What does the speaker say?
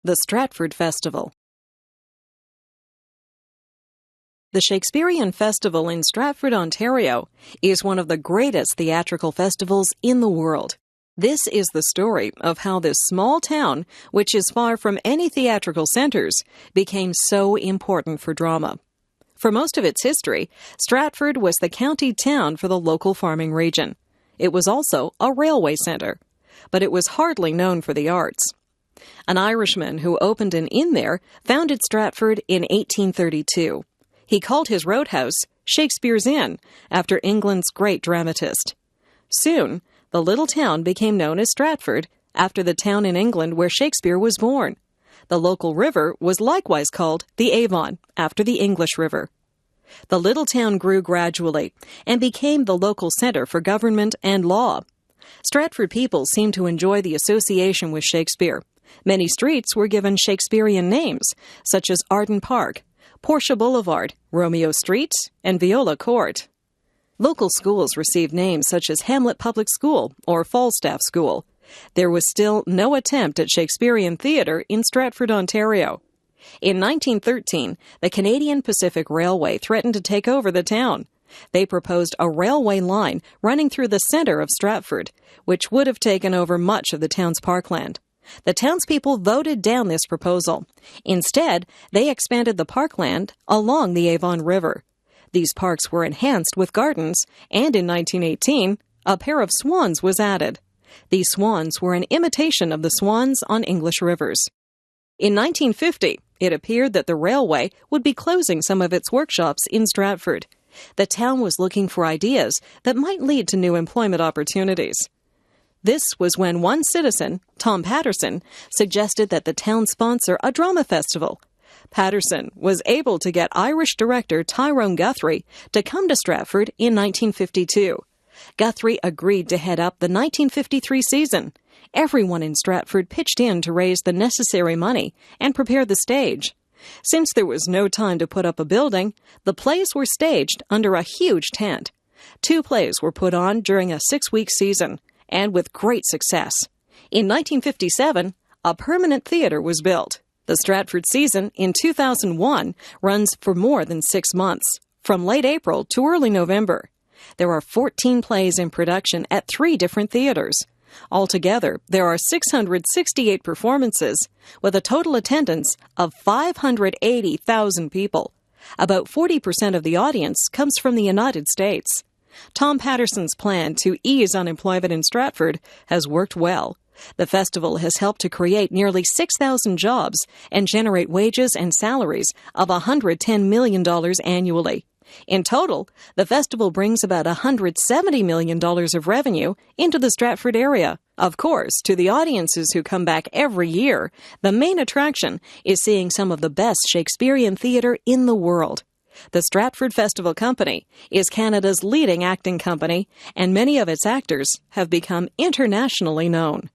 The Stratford Festival. The Shakespearean Festival in Stratford, Ontario, is one of the greatest theatrical festivals in the world. This is the story of how this small town, which is far from any theatrical centers, became so important for drama. For most of its history, Stratford was the county town for the local farming region. It was also a railway centre, but it was hardly known for the arts. An Irishman who opened an inn there founded Stratford in 1832. He called his roadhouse Shakespeare's Inn, after England's great dramatist. Soon, the little town became known as Stratford, after the town in England where Shakespeare was born. The local river was likewise called the Avon, after the English River. The little town grew gradually and became the local centre for government and law. Stratford people seemed to enjoy the association with Shakespeare. Many streets were given Shakespearean names, such as Arden Park, Portia Boulevard, Romeo Street, and Viola Court. Local schools received names such as Hamlet Public School or Falstaff School. There was still no attempt at Shakespearean theatre in Stratford, Ontario. In 1913, the Canadian Pacific Railway threatened to take over the town. They proposed a railway line running through the centre of Stratford, which would have taken over much of the town's parkland. The townspeople voted down this proposal. Instead, they expanded the parkland along the Avon River. These parks were enhanced with gardens, and in 1918, a pair of swans was added. These swans were an imitation of the swans on English rivers. In 1950, it appeared that the railway would be closing some of its workshops in Stratford. The town was looking for ideas that might lead to new employment opportunities. This was when one citizen, Tom Patterson, suggested that the town sponsor a drama festival. Patterson was able to get Irish director Tyrone Guthrie to come to Stratford in 1952. Guthrie agreed to head up the 1953 season. Everyone in Stratford pitched in to raise the necessary money and prepare the stage. Since there was no time to put up a building, the plays were staged under a huge tent. 2 plays were put on during a 6-week season, and with great success. In 1957, a permanent theatre was built. The Stratford season in 2001 runs for more than 6 months, from late April to early November. There are 14 plays in production at 3 different theatres. Altogether, there are 668 performances, with a total attendance of 580,000 people. About 40% of the audience comes from the United States. Tom Patterson's plan to ease unemployment in Stratford has worked well. The festival has helped to create nearly 6,000 jobs and generate wages and salaries of $110 million annually. In total, the festival brings about $170 million of revenue into the Stratford area. Of course, to the audiences who come back every year, the main attraction is seeing some of the best Shakespearean theatre in the world. The Stratford Festival Company is Canada's leading acting company, and many of its actors have become internationally known.